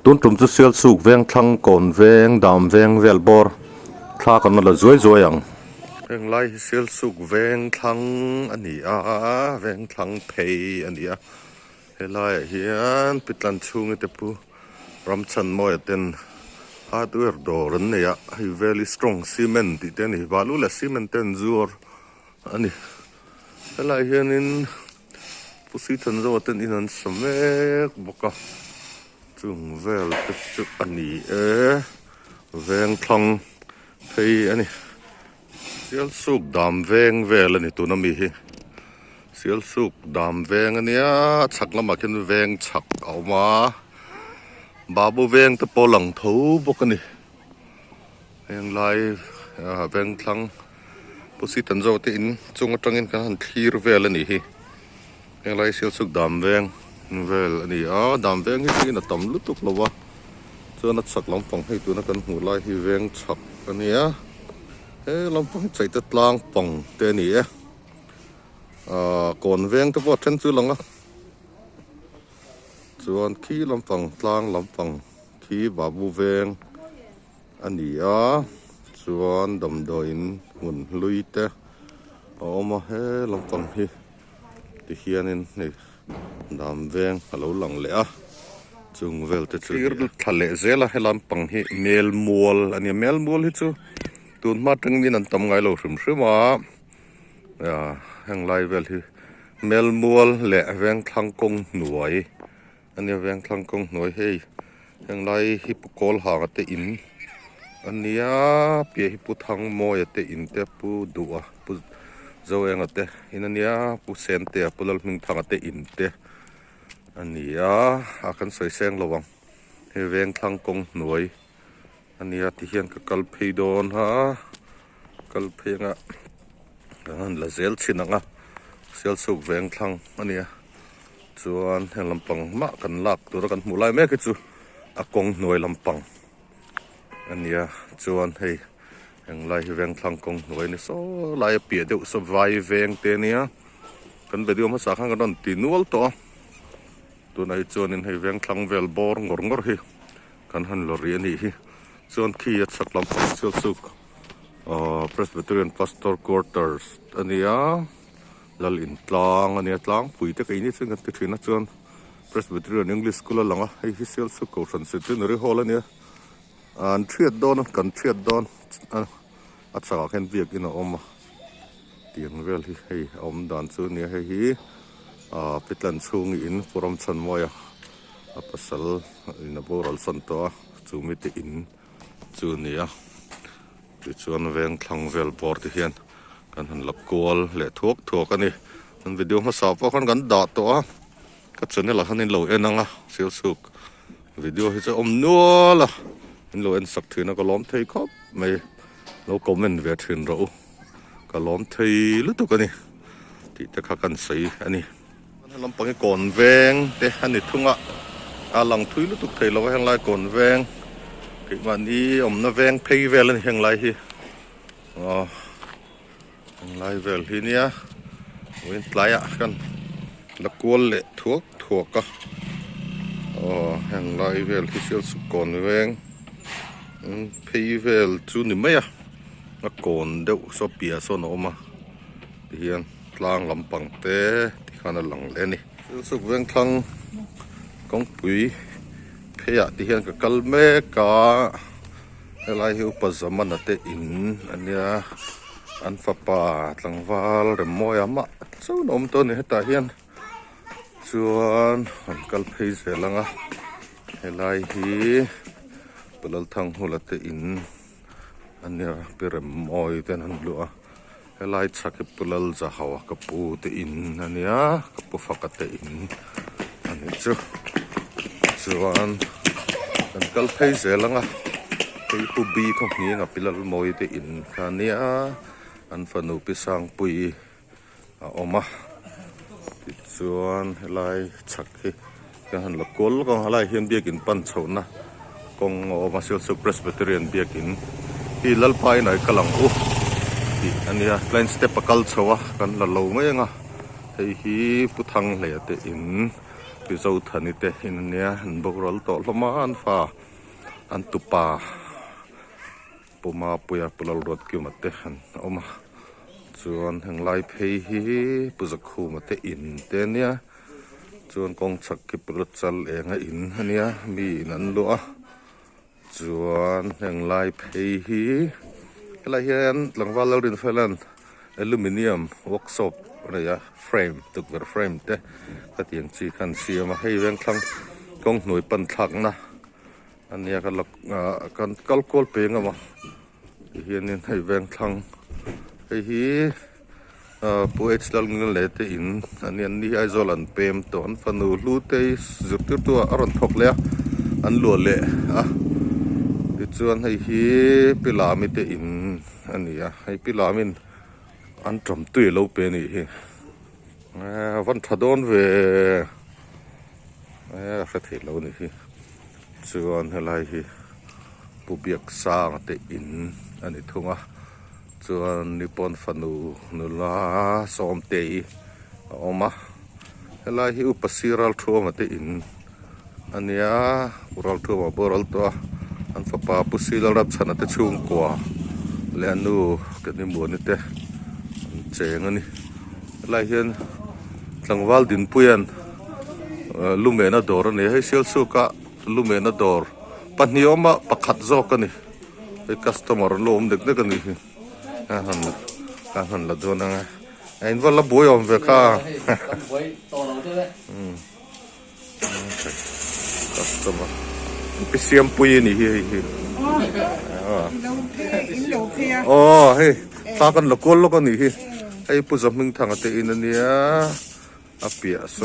tuân trùm chú siêu sụp veng thăng cồn veng đàm veng vel bor thà còn là dối dối ang veng lai siêu sụp veng thăng anh à veng thăng pay anh à he lai hiền pitlan chung cái pu ram chan moi ten hardware door này à he very strong cement thì ten hi balu là cement ten zur anh he lai hiền in pusi thân zo ten in an samek boka chung vel te chu ani veng thlang thei ani sial suk dam veng vel ani tu na mi hi sial suk dam veng ania chak lama ken veng chak awma babu veng te polang tho bok ani heng lai veng thlang pusi tan zo te in chung atangin kan han thir vel ani hi heng lai sial suk dam veng vel ani dam veng hi na tam lutuk lawa cho nó sặc lắm phòng hay tụi nó cần ngủ lại hi veng sặc ani he lắm phòng chạy tết lang phòng thế này còn veng tôi bỏ chân chưa lòng chuan khi lắm phòng lang lắm phòng khi bà bu veng ani chuan đầm đồi nguồn lui te mà he lắm phòng hi thì hiện này đam veng alo lang lẽ chung vel te chu thale zela helam pang hi mel mol ani mel mol hi chu tun ma tang min an tam ngai lo hrim hrima ya hang lai vel hi mel mol le veng thlang kong nuai ani veng thlang kong nuai hei hang lai hi pu kol ha ate in ania pe hi pu thang moi ate in te pu duwa pu zo eng ate in ania pu sen te pu lal ming thang ate in te ania akan soi seng lawang he veng thlang kong nuai ania ti hian ka kal phei don ha kal phenga kan la zel chinanga sel suk veng thlang ania chuan heng lampang ma kan lak tur kan mulai me ke chu a kong nuai lampang ania chuan hei heng lai hi veng thlang kong nuai ni so lai pia deuh so vai veng te nia kan video ma sa khang kan ti nual to tu này chuan in hei veng thlang vel bor ngor ngor hi kan han lori ani hi chuan khi at saklam sel suk Presbyterian Pastor Quarters ania lal in tlang ania tlang pui te kai ni chung kan ti thina chuan Presbyterian English School langa hei hi sel suk ko san centenary hall ania an thiat don kan thiat don at sa khen viak in om tiang vel hi hei om dan chu ni hei hi pitlan chung in forum chan moya pasal in boral santo chumite in chunia ti chuan veng thlang vel por ti hian kan han lakol le thuak ani an video ma sa pa kan da to ka chane la hanin lo enanga sel suk video hi cha om nuala in lo en sak thina ka lom thei khop mai lo comment ve thin ro ka lom thei lu to kani ti ta kha kan sei ani lampang kon veng te ani thunga alang thui lu tuk thei lo hang lai kon veng ki man i na veng phei vel an hang lai hi hang lai vel hi nia win tlai a kan la kol le thuak ka hang lai vel hi sel su kon veng phei vel chu ni mai a kon deuh so pia so no ma hian tlang lampang te khana lang le ni suk veng thlang kong pui pheya ti hian ka kalme ka helai hi pa zaman ate in ania an fa pa tlangwal remoya ma so nom to ni heta hian chuan an kal phei zelanga helai hi palal thang hulate in ania perem moi ten han lua helai chaki pulal za hawa kapu te in ania kapu fakate in ani chuan kan kal phei zelanga kei pu bi khong hi nga pilal moi te in khania an fanu pisang pui oma ti chuan helai chaki kan la kol kong halai hian biakin pan chhona kong oma sel su Presbyterian biakin hi lalpai nai kalang ania klein step akal chawa kan la lo mai nga hei hi puthang le ate in พิจารณาเตอินเนี่ยบุกรัลโตลมาอันฟ้าอันตุปาปุมาปุยปุลรถกิวมาเตหันอมาส่วนแห่งไลเพฮีปุจคูมาเตอินเตเนี่ยส่วนกองชักกิปรถจัลเองอินเนี่ยมีนันลัวส่วนแห่งไลเพฮีอะไรเห็นหลังว่าเราเรียนเฟลันอลูมิเนียมเวิร์กช็อปอะไรอะเฟรมตุกเวอร์เฟรมเตะก็เตียงจีคันเสียมาให้เวียงทั้งกองหน่วยปั่นถักนะอันนี้ก็หลักกันกัลโกลเพียงอะมั้งเฮียนี่ให้เวียงทั้งไอ้ฮีผู้เอชลังเงินเละเตอินอันนี้ไอโซลันเปมตัวอันฟันูลูเตยจุดตัวอรันทกเลยอันลัวเละอ่ะดิจวนให้ฮีพิลามิเตอินอันนี้อ่ะให้พิลามินอันจำตุยเราเป็นอีวันทัดอนเวเสถียรเรานี่ส่วนอะไรผู้เบียกสร้างเตอินอันนี้ทุ่งอ่ะส่วนนิปอนฟันูนุลาสอมเตยออกมาอะไรอุปสิรัลทัวมาเตอินอันนี้อุรัลทัวมาบรัลตัวอันฟ้าป่าปุสิรัลรับชนะเตชุ่งกว่าเลี้ยนูกันนี่มัวนี่เตเจ๋งอันนี้อะไรเห็นหลังวัลดินปุยันลูเมน่าดอร์นี่ให้เซลสุกะลูเมน่าดอร์ปัญญามาปักขัดจอกันนี่ไอ้คัสตอมอร์ลมเด็กกันนี่การหันละโดนนะไอ้วันละบุยอมเวก้าคัสตอมอร์ไปเสียมปุยนี่เฮ้ยอ๋อเฮ้ยตากันละก้นละกันนี่เฮ้ยไอ้ผู้สมังทางเตอินเนี่ยอาเปียโซ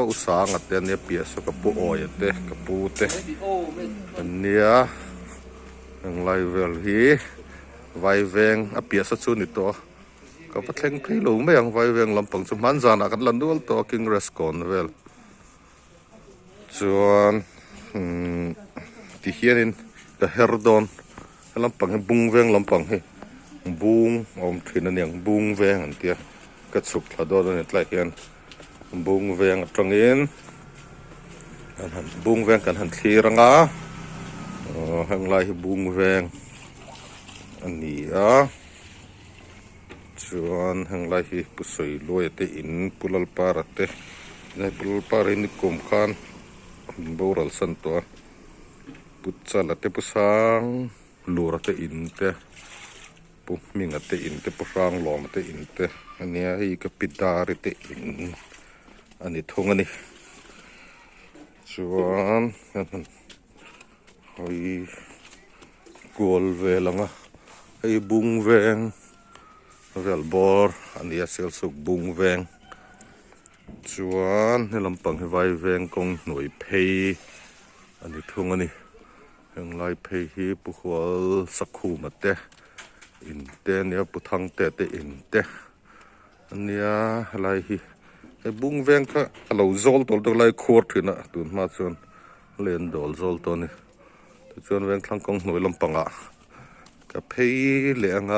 อุสางเตเนี่ยเปียโซกับปูโอยเตกับปูเตอันเนี่ยยังไล่เวลฮีไวเวงอาเปียสัดส่วนนี่ตัวกับพัดเล็งพี่หลงไม่ยังไวเวงลำปังสมันจานักันลันดูตัวกิงเรสกอนเวลส่วนที่เฮียนินกับเฮร์ดอนลำปังให้บุงเวงลำปังให้บุงอมถิ่นนั่นอย่างบุงเวงอันเดียกระสุกละโดนนี่ไล่เฮียนบุงเวงตรงนี้บุงเวงกันหันทีรังอ่ะหังไล่บุงเวงอันนี้ส่วนหังไล่ผู้สวยรวยเตอินปุลลปาร์เตในปุลลปาร์นี่กลมขันบูรัลสันตัวปุจจาลเตปุสังลูรเตอินเตปุมิงเตอินเตปุสังลอมเตอินเตอันนี้ให้กับปิดาริเตอินอันนี้ทงอันนี้ส่วนไอ้กอลเวลังอ่ะไอ้บุงเวงเวลบอร์อันนี้เซลสุกบุงเวงส่วนในลำปังให้ไวเวงกงหน่วยเพย์อันนี้ทงอันนี้ยังไล่เพย์ฮีปุหัวสักคู่มาเตะอินเตเนี่ยปุทังเตะเตอินเตอันนี้ไล่ฮีไอ้บุงเวงก็เราโจลตัวไล่ขวดถึงนะตุนมาส่วนเล่นโดลโจลตัวนี้ส่วนเวงทางกงหน่วยลำปังอ่ะกับเพย์เลี้ยง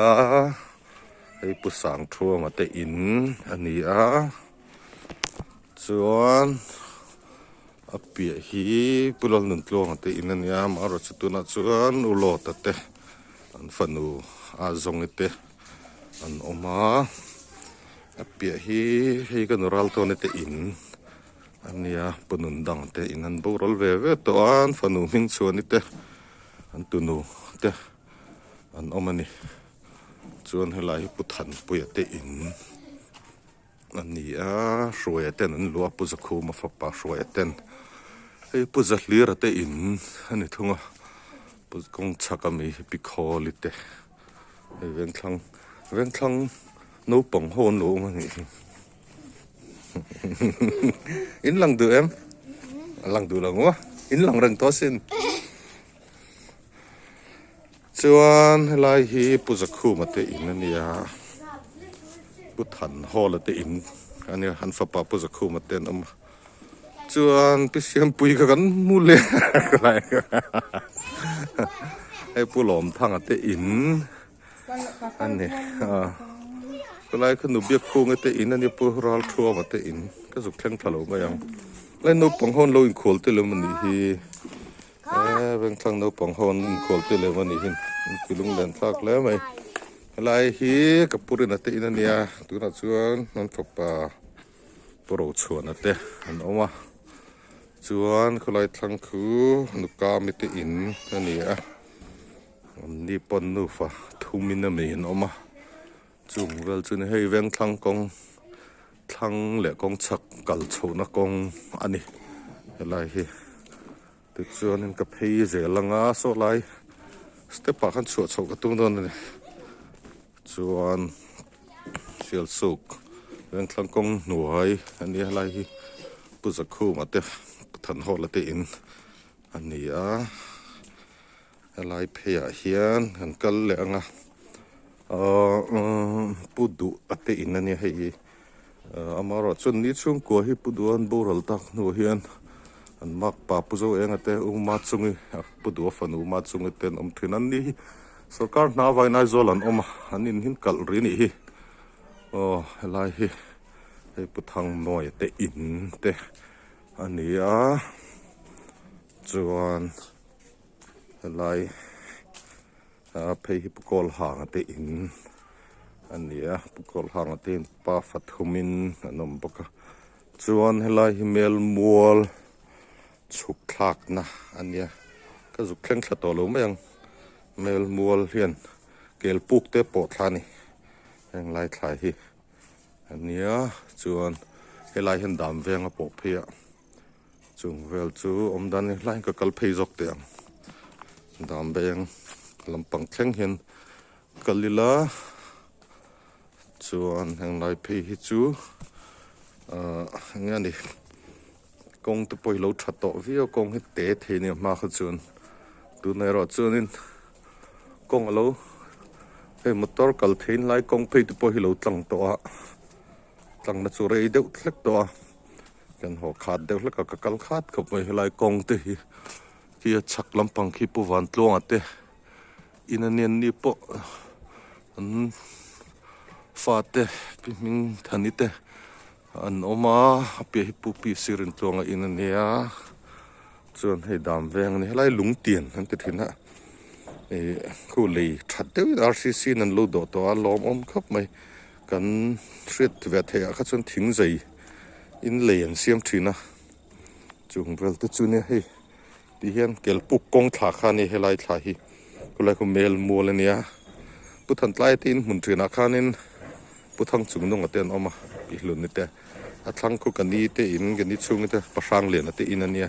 ไอ้ปุสังทัวมาเตอินอันนี้ส่วนอาเปียฮีปุลลนุนตัวมาเตอินอันนี้มารถตุนัดส่วนอุโลตเตอันฟันูอาจงเตอันออกมาอาเปียฮีให้กันรัลตัวนี้เตอินอันนี้ปนุนดังเตอินอันบุรัลเวเวตัวอันฟันูมิงส่วนนี้เตอันตุนูเตอันออกมานี่ส่วนให้ไล่ปุถันปุยเตอินอันนี้สวยเต้นอันลัวปุจคูมาฝักปากสวยเต้นไอ้ปุจลีระเตอินอันนี้ทุ่งปุจกงชักมีปิคอลิเตไอ้เวงทังนูปังโฮนลูมันนี่อินหลังดูหลังดูหลังวะอินหลังเริงตัวสินส่วนไล่ฮีปุจคูมาเตอินนั่นเนี่ยปุถันฮอลเตอินอันนี้หันฟ้าป่าปุจคูมาเตนส่วนพิเศษปุยกันมูเล่อะไรไอ้ปุหลอมทางเตอินอันนี้ก็ไล่ขนมเบียกคูงเตอินอันนี้ปุรัลทัวมาเตอินก็สุกแข็งพะโล้มายัง lấy nấu bằng hôn lâu in khổ tới lên mình thì bên thằng nấu bằng hôn in khổ tới lên mình thì cái lung lên thắc lấy mày lại hi cái bữa nay tây nên nha tụi nó chuan nó phập pro chuan nè anh ông chuan có lại thằng khu nụ cam mit in anh nha ni pon nu fa thu min na me anh ông chung vel chuan hei veng thằng lệ con chắc cල් chầu na con anh lại hi tự chuan in cặp hei dễ langa so lại step pa khăn chuột chầu cái tung đơn này chuan sial suk veng thlang kong nuai ani lai hi puzakhu mate than hol ate in ania lai phea hian han kal le anga pudu ate in ani hei amaro chun ni chung ko hi puduan boral tak nu hian an mak pa puzo eng ate uma chungi pudu fan uma chungi ten om thinan ni sarkar na vai nai zolan om anin hin kal ri ni hi lai hi hei puthang noi te in te ania chuan lai phei hi pukol hang te in ania pukol hang te pa fathumin anom boka chuan helai hi mel mual chuk thak na ania ka zu khleng thla to lo mayang mel mual hian kel puk te po thani heng lai thlai hi ania chuan helai hen dam venga po phia chung vel chu omdan lai ka kal phei jok te ang dam beng lampang thleng hian kalila chuan heng lai phei hi chu ngani kong te poi lo that to vio kong hi te the ni ma kha chun tu nei ro chuanin kong lo hei motor kal thein lai kong phei te poi hi lo tlang to a tlang na chu rei deuh thlek to a kan ho khat deuh hlek ka kal khat khop mai lai kong te hi kia chak lampang khi pu van tlong ate inanian ni po an fate piming thanite an oma pe hi pu pi sirin tlonga inania chuan hei dam veng ni lai lung tian han te thina khu lei that deuh RCC nan lo do to a lom om khop mai kan thret ve the a kha chuan thing zai in lein siam thina chung vel te chu ne hei ti hian kel puk kong thla kha ni helai thla hi kulai ko mel mol ania puthan tlai tin mun thina khanin puthang chung nong aten oma i hlun ni te a thlang ko kani te in gani chung te pasang len ate in ania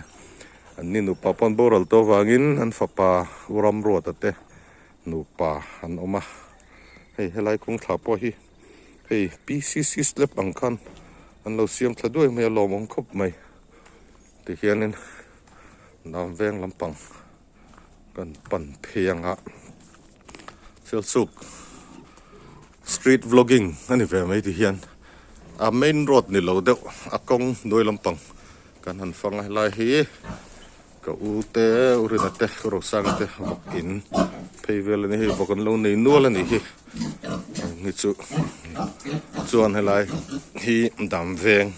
anni nu pa pon boral to wangin an fapa uram ro ate nu pa an oma hei helai kong thla po hi hei PCC slap ang khan an lo siam thladoi mai lo mong khop mai ti hianin nam veng lampang kan pan phianga sel suk street vlogging ani ve mai ti hian a main road ni lo deuh a kong noi lampang kan han fanga lai hi ka u te urina te ro sang te in pheivel ni hi bokan lo nei nual ani hi ni chu chuan helai hi dam veng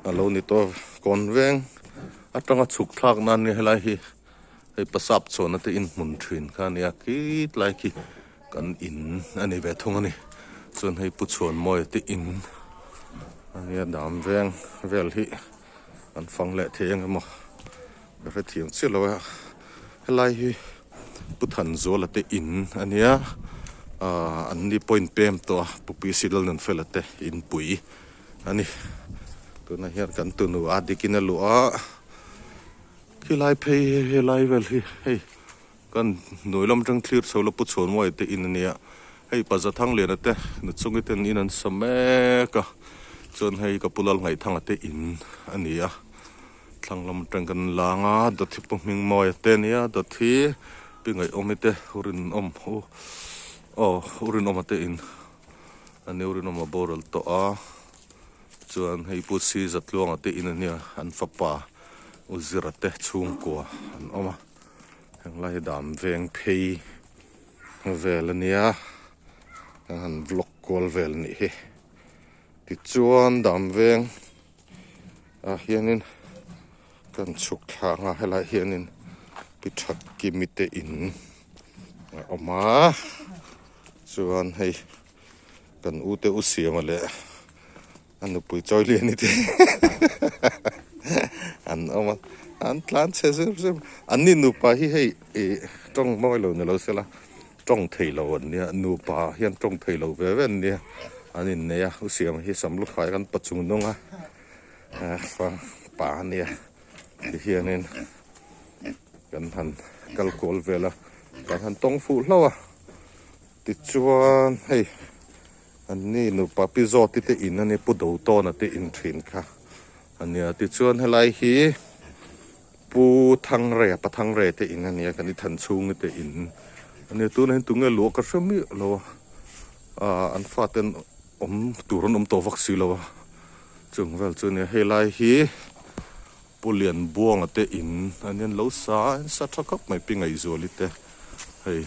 a lo ni to kon veng atanga chuk thak nan ni helai hi hei pasap chona te in mun thin kha nia ki lai ki kan in ani ve thung ani chuan hei pu chuan moi te in ania dam veng vel hi an fang le theng mo re thiam chi lo helai hi pu than zol te in ania an ni point pem to pupi sidal nan felate in pui ani tu na hian kan tu nu adikina lu a khi lai phei lai vel hi hei kan noilam tang clear solo pu chon moi te in ania hei pa za thang le na te nu chungi ten in an sameka chon hei ka pulal ngai thang ate in ania thanglam tang kan langa dot thi puming moi te nia dot thi pingai omite urin om urin om ate in ani urin om boral to a chuan hei pu si zatluang ate in ania an fapa uzirate chung ko an oma heng lai dam veng phei vel ania han vlog kol vel ni hi ti chuan dam veng a hianin kan chuk thanga helai hianin pithak kimite in oma chuan hei kan ute usiam ale anu pui choi li ni te an oma an tlan che sem an ni nu pa hi hei trong moi lo ne lo sela trong thei lo an nia nu pa hian trong thei lo ve ven nia anin ne ya usiam hi sam lu khai kan pachung nonga fa pa nia hianin kan han kal kol vela kan han tong fu hlawa ti chuan hei an ni nu pa pi zo ti te in ani pu do to na te in thin kha ania ti chuan helai hi pu thang re pa thang re te in ania kan i than chung te in ania tu nen tu nge lo ka shami lo an fa ten turon to vak si lo chung vel chu ne helai hi pulian buang ate in anian lo sa thakap mai pingai zoli te hei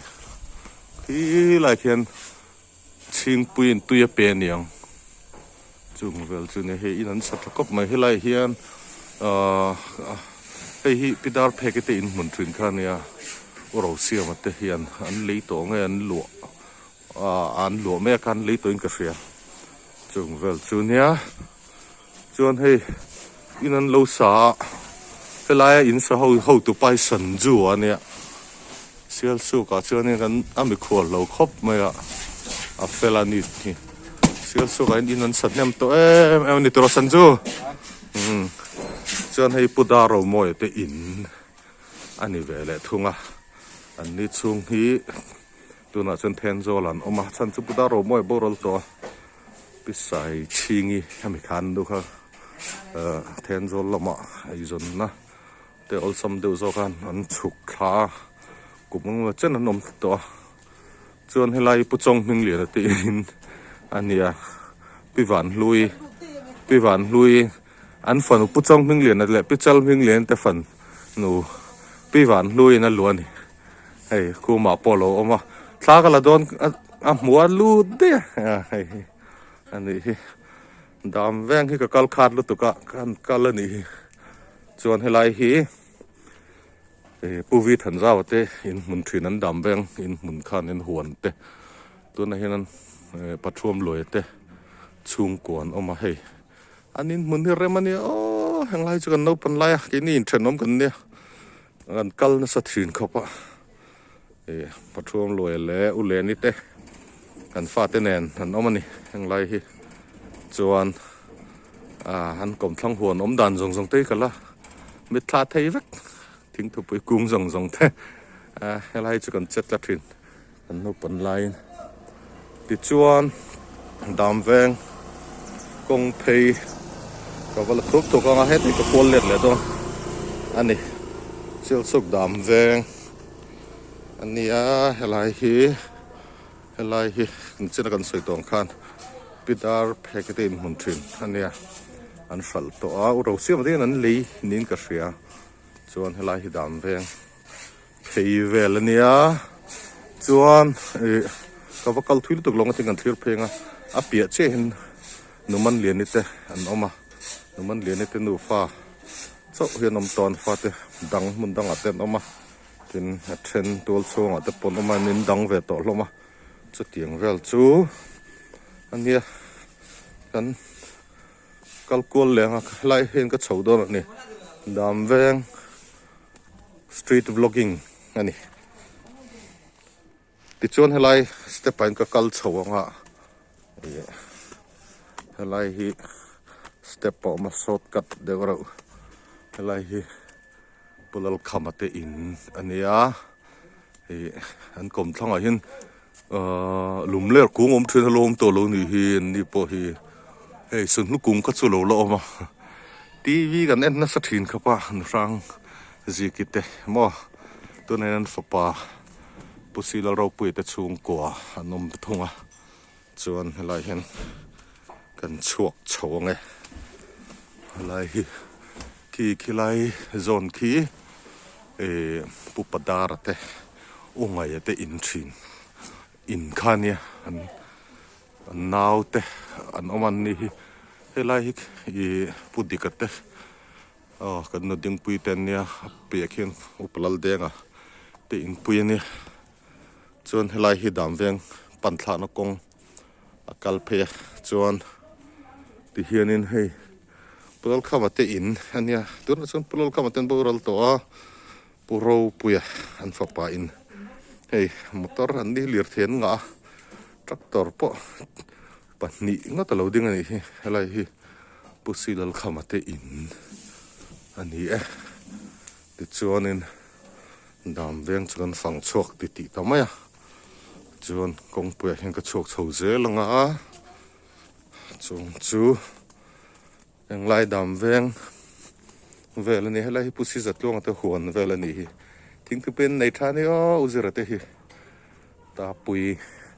hi lai khian ching puin tuya pe niang chung vel chu ne hei in an sa thakap mai helai hian hei hi pidar phekete in mun thin kha nia oro siam ate hian an lei to nge an lo me kan lei to in ka ria chung vel chu nia chuan hei in an lo sa helai in sa ho tu pai san ju ania sial su ka chuan ni kan ami khol lo khop mai a fela ni sial su ka in an satnem to em ni to san ju chuan hei pudaro moi te in ani vele thunga an ni chung hi tuna chen then zolan oma chan chu pudaro moi borol to pisai chingi ami khan du kha then zol lama ai zon na te ol sam deu zo kan an chuk kha kumung chen an nom to chuan helai pu chong hning lian te in ania piwan lui an fan pu chong hning lian le pi chal hning lian te fan nu piwan lui na luani hei ku ma polo oma thla kala don a muar lu de hei ani dam veng hi ka kal khat lu tu ka kan kal ani chuan helai hi puvi than zaw te in mun thin an dam veng in mun khan in huan te tuna hian pathuam loi te chung kon oma hei anin mun hi remani hanglai chu kan no pan lai ke ni in thenom kan ne an kal na sa thin khopa pathuam loi le u le ni te kan fa te nen an omani hanglai hi chuan han kom thlang huan om dan zong te kala mit thla thei vek thing thu pui kung zong te helai chu kan chet la thin kan no pan lai ti chuan dam veng kong phei ka wala thup to ka het ni ka pol let le do ani sil suk dam veng ania helai hi chen kan soi tong khan pidar phekete in mun thin ania an fal to ro siam de an lei nin ka ria chuan helai hi dam veng phei vel ania chuan ka vakal thil tuk longa tingan thlir phenga a pia che hin numan lian ni te an oma numan lian ni te nu fa cho hian om ton fa te dang mun dang aten oma tin a then tol chong ate pon oma nin dang ve to hloma chu tiang vel chu ania kan kalkol lenga lai hen ka chhodon ni dam veng street vlogging ani ti chuan helai step pain ka kal chhawanga helai hi step pa ma shortcut de ro helai hi pulal khamate in ania an kom thlanga hin lumler kung om thun halom to lo ni hi ni po hi hei sun lu kung ka chu lo lo ma tv kan en na sa thin khapa rang zikite mo to nen fapa pusila ro pui te chung kwa anom thunga chuan helai hen kan chuak chhawng helai hi ki khilai zon khi pupadar te ungai te in thin in khania an naute an oman ni helai hi pudikate kan no ding pui ten nia pe khin upalal denga te in pui ni chuan helai hi dam veng pan thla na kong akal phe chuan ti hianin hei pulal khama te in ania turna chuan pulal khama ten boral to a puro puya an fa pa in hei motor an ni lir then nga tractor po pahnih nga talo ding ani hi helai hi pusilal khama te in ani ti chuanin dam veng chuan fang chuak ti tamaya chuan kong puya hen ka chuak chho zelanga chung chu eng lai dam veng velani helai hi pusi zatlong ata huan velani hi thing tu pen nei thani o uzira te hi ta pui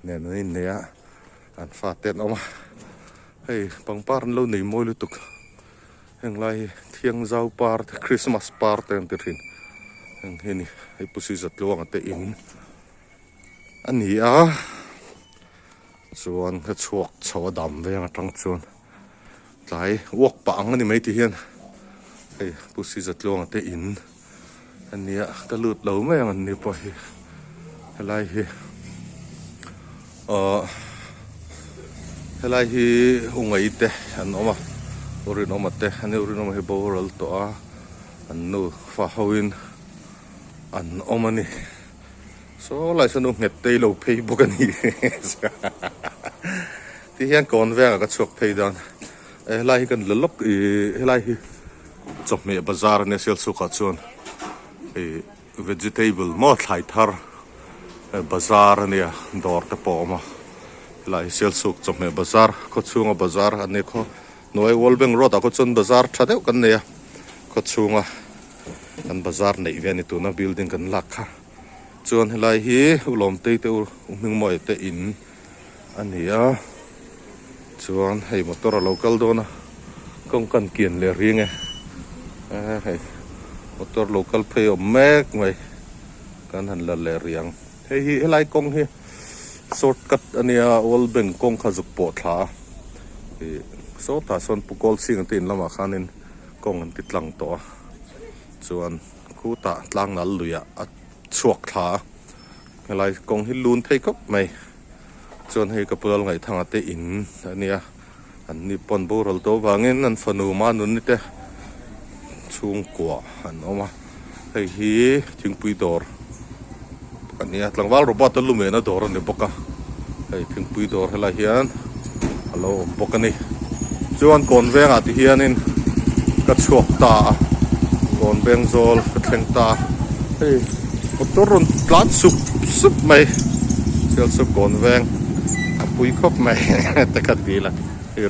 ne nei nea an fa ten oma hei pangpar lo nei moi lu tuk eng lai thiang zau par Christmas par ten te thin eng heni hei pusi zatlong ata in ani a chuan ka chuak chawa dam veng atang chuan tlai wok pa ang ani mai ti hian hei pusi zatlong ate in ania ka lut lo mai ang ni po hi helai hi helai hi ungai te an oma urin oma te ani urin oma hi boral to a an nu fa hoin an omani so lai sanu nget te lo phei bokani ti hian kon veng ka chuak phei dan helai hi kan lolok helai hi chop me bazar ne sel su kha chuan vegetable mo thlai thar bazar ania dor te po ma lai sel su chop me bazar kho chunga bazar ane kho noi wolbeng road a kho chun bazar thadeu kan ne kho chunga kan bazar nei ve ni tu na building kan lakha chuan helai hi ulom te te uming moi te in ania chuan hei motor local dona kong kan kian le ringe hei motor local pay o mek mai kan han la le riang hei hi helai kong hi shortcut ania ol beng kong khazuk po thla so ta son pukol sing tin lama khanin kong an titlang to chuan khu ta tlang nal luya a chuak thla helai kong hi lun thei kop mai chuan hei kapulal ngai thanga te in ania an ni pon boral to wangin an fanu ma nun ni te chung kwa an oma hei hi thingpui dor ania tlangwal robot lumena dor ani boka hei thingpui dor hela hian alo bokani chuan kon venga ti hianin ka chuak ta kon beng zol ka thleng ta hei motorun plant sup mai sel sup kon veng apui khop mai te ka dila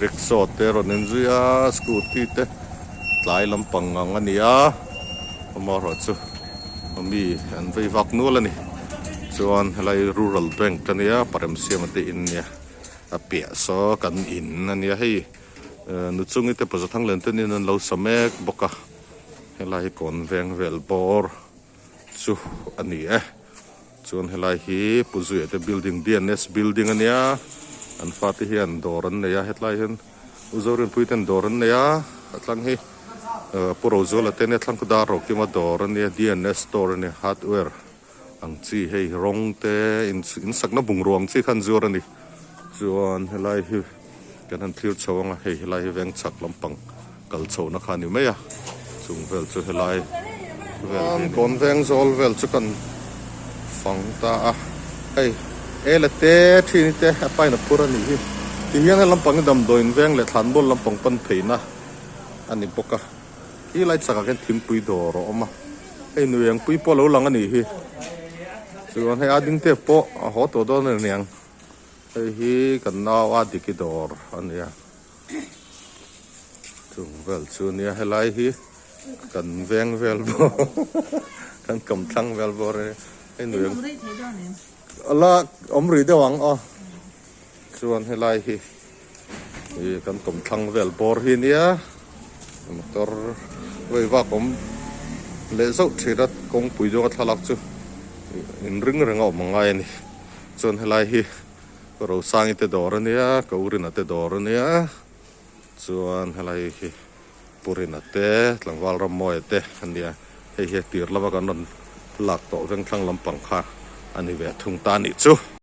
rickshaw te ronin zuya scooty te tlai lampang ang ania amaro chu mi an vei vak nula ni chuan helai rural bank tania parem siam ate in nia apia so kan in ania hei nu chungi te pazathang len ten in an lo samek boka helai kon veng vel bor chu ani chuan helai hi puzui te building DNS building ania an fati hian doran neya hetlai hian uzorin puiten doran neya atlang hi puro zola ten atlang ku dar ro kima doran nia DNS store ni hardware ang chi hei rong te in sakna bungrong chi khan zor ani chuan helai hi kan an thlir chawanga hei helai hi veng chak lampang kal chawna khani meya chung vel chu helai vel kon veng zol vel chu kan fang ta hei elate thini te apai na pura ni hi ti hian lampang dam doin veng le than bol lampang pan pheina ani poka hi lai chaka ken thim pui dor oma ei nuang pui po lo lang ani hi chuan hei ading te po a ho to do na niang hei hi kan naw a dikidor ania chung vel chu nia helai hi kan veng vel bo kan kam thang vel bo re hei nuang ala omri de wang a chuan helai hi kan kom thang vel bor hi nia motor vei va kom le zau thira kong pui jo thalak chu in ring ring au mangai ni chuan helai hi ro sangi te dor ania ko urin ate dor ania chuan helai hi ปุรินเตหลังวาลรำมอยเตอันเดียให้เฮตีร์ละว่ากันนนหลักโตเรื่องคลังลำปังค่ะอันนี้เวทุงตานิจู